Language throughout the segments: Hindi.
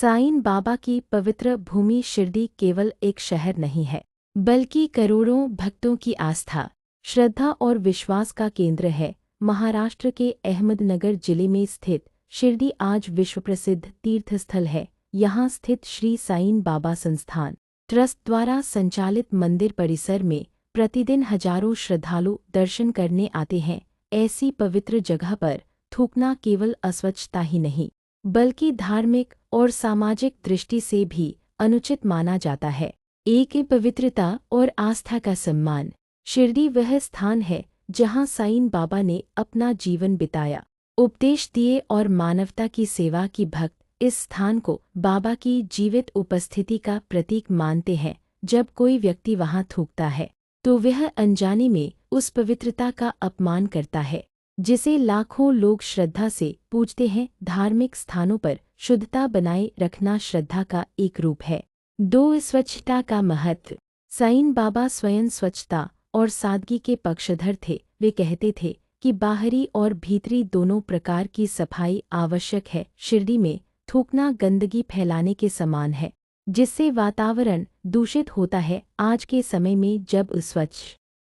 साईं बाबा की पवित्र भूमि शिरडी केवल एक शहर नहीं है, बल्कि करोड़ों भक्तों की आस्था, श्रद्धा और विश्वास का केंद्र है। महाराष्ट्र के अहमदनगर जिले में स्थित शिरडी आज विश्व प्रसिद्ध तीर्थस्थल है। यहाँ स्थित श्री साईं बाबा संस्थान ट्रस्ट द्वारा संचालित मंदिर परिसर में प्रतिदिन हजारों श्रद्धालु दर्शन करने आते हैं। ऐसी पवित्र जगह पर थूकना केवल अस्वच्छता ही नहीं, बल्कि धार्मिक और सामाजिक दृष्टि से भी अनुचित माना जाता है। एक पवित्रता और आस्था का सम्मान। शिरडी वह स्थान है जहाँ साईं बाबा ने अपना जीवन बिताया, उपदेश दिए और मानवता की सेवा की। भक्त इस स्थान को बाबा की जीवित उपस्थिति का प्रतीक मानते हैं। जब कोई व्यक्ति वहां थूकता है तो वह अनजाने में उस पवित्रता का अपमान करता है जिसे लाखों लोग श्रद्धा से पूजते हैं। धार्मिक स्थानों पर शुद्धता बनाए रखना श्रद्धा का एक रूप है। 2. स्वच्छता का महत्व। साईं बाबा स्वयं स्वच्छता और सादगी के पक्षधर थे। वे कहते थे कि बाहरी और भीतरी दोनों प्रकार की सफाई आवश्यक है। शिरडी में थूकना गंदगी फैलाने के समान है, जिससे वातावरण दूषित होता है। आज के समय में जब स्वच्छ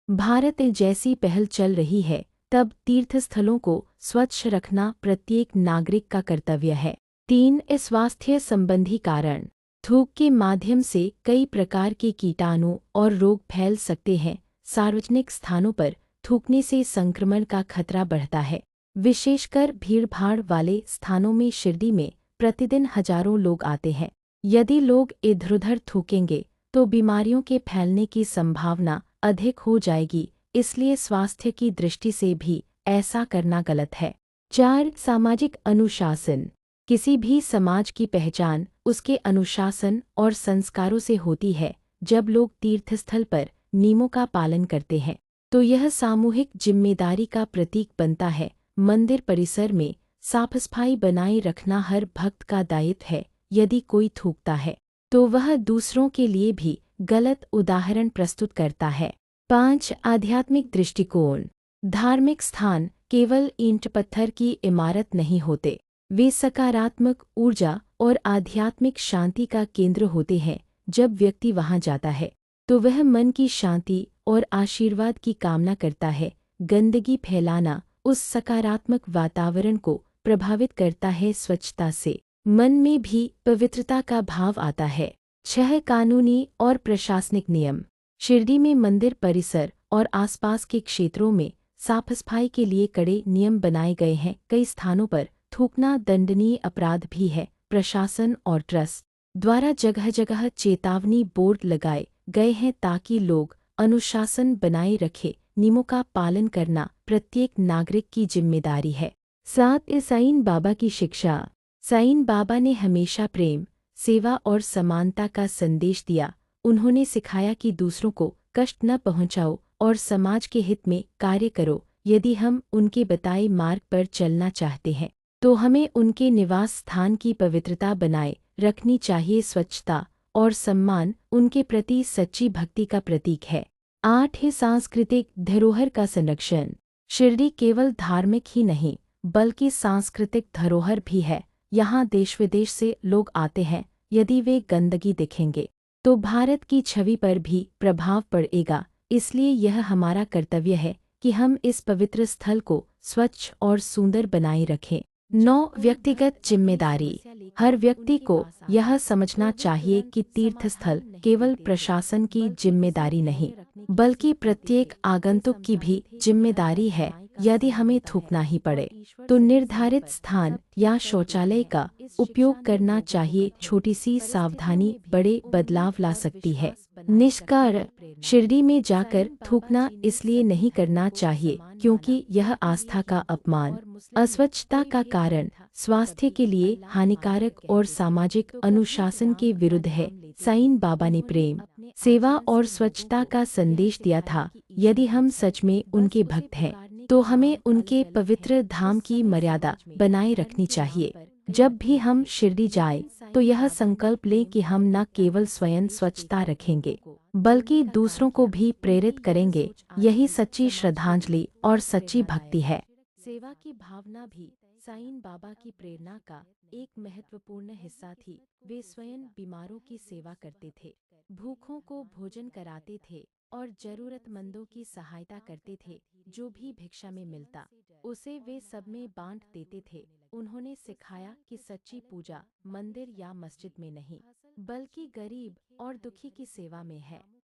भारत जैसी पहल चल रही है, तब तीर्थस्थलों को स्वच्छ रखना प्रत्येक नागरिक का कर्तव्य है। 3. स्वास्थ्य संबंधी कारण। थूक के माध्यम से कई प्रकार के कीटाणु और रोग फैल सकते हैं। सार्वजनिक स्थानों पर थूकने से संक्रमण का खतरा बढ़ता है, विशेषकर भीड़भाड़ वाले स्थानों में। शिरडी में प्रतिदिन हजारों लोग आते हैं। यदि लोग इधर-उधर थूकेंगे तो बीमारियों के फैलने की संभावना अधिक हो जाएगी, इसलिए स्वास्थ्य की दृष्टि से भी ऐसा करना गलत है। 4. सामाजिक अनुशासन। किसी भी समाज की पहचान उसके अनुशासन और संस्कारों से होती है। जब लोग तीर्थस्थल पर नियमों का पालन करते हैं तो यह सामूहिक जिम्मेदारी का प्रतीक बनता है। मंदिर परिसर में साफ सफाई बनाए रखना हर भक्त का दायित्व है। यदि कोई थूकता है तो वह दूसरों के लिए भी गलत उदाहरण प्रस्तुत करता है। 5. आध्यात्मिक दृष्टिकोण। धार्मिक स्थान केवल ईंट पत्थर की इमारत नहीं होते, वे सकारात्मक ऊर्जा और आध्यात्मिक शांति का केंद्र होते हैं। जब व्यक्ति वहां जाता है तो वह मन की शांति और आशीर्वाद की कामना करता है। गंदगी फैलाना उस सकारात्मक वातावरण को प्रभावित करता है। स्वच्छता से मन में भी पवित्रता का भाव आता है। 6. कानूनी और प्रशासनिक नियम। शिरडी में मंदिर परिसर और आसपास के क्षेत्रों में साफ सफाई के लिए कड़े नियम बनाए गए हैं। कई स्थानों पर थूकना दंडनीय अपराध भी है। प्रशासन और ट्रस्ट द्वारा जगह जगह चेतावनी बोर्ड लगाए गए हैं ताकि लोग अनुशासन बनाए रखें। नियमों का पालन करना प्रत्येक नागरिक की जिम्मेदारी है। 7. साईं बाबा की शिक्षा। साईं बाबा ने हमेशा प्रेम, सेवा और समानता का संदेश दिया। उन्होंने सिखाया कि दूसरों को कष्ट न पहुंचाओ और समाज के हित में कार्य करो। यदि हम उनके बताए मार्ग पर चलना चाहते हैं तो हमें उनके निवास स्थान की पवित्रता बनाए रखनी चाहिए। स्वच्छता और सम्मान उनके प्रति सच्ची भक्ति का प्रतीक है। 8. सांस्कृतिक धरोहर का संरक्षण। शिरडी केवल धार्मिक ही नहीं, बल्कि सांस्कृतिक धरोहर भी है। यहाँ देश विदेश से लोग आते हैं। यदि वे गंदगी देखेंगे तो भारत की छवि पर भी प्रभाव पड़ेगा। इसलिए यह हमारा कर्तव्य है कि हम इस पवित्र स्थल को स्वच्छ और सुंदर बनाए रखें। 9. व्यक्तिगत जिम्मेदारी। हर व्यक्ति को यह समझना चाहिए कि तीर्थस्थल केवल प्रशासन की जिम्मेदारी नहीं, बल्कि प्रत्येक आगंतुक की भी जिम्मेदारी है। यदि हमें थूकना ही पड़े तो निर्धारित स्थान या शौचालय का उपयोग करना चाहिए। छोटी सी सावधानी बड़े बदलाव ला सकती है। निष्कर्ष। शिरडी में जाकर थूकना इसलिए नहीं करना चाहिए क्योंकि यह आस्था का अपमान, अस्वच्छता का कारण, स्वास्थ्य के लिए हानिकारक और सामाजिक अनुशासन के विरुद्ध है। साईं बाबा ने प्रेम, सेवा और स्वच्छता का संदेश दिया था। यदि हम सच में उनके भक्त हैं तो हमें उनके पवित्र धाम की मर्यादा बनाए रखनी चाहिए। जब भी हम शिरडी जाएं तो यह संकल्प लें कि हम न केवल स्वयं स्वच्छता रखेंगे, बल्कि दूसरों को भी प्रेरित करेंगे। यही सच्ची श्रद्धांजलि और सच्ची भक्ति है। सेवा की भावना भी साईं बाबा की प्रेरणा का एक महत्वपूर्ण हिस्सा थी। वे स्वयं बीमारों की सेवा करते थे, भूखों को भोजन कराते थे और जरूरतमंदों की सहायता करते थे। जो भी भिक्षा में मिलता उसे वे सब में बांट देते थे। उन्होंने सिखाया कि सच्ची पूजा मंदिर या मस्जिद में नहीं, बल्कि गरीब और दुखी की सेवा में है।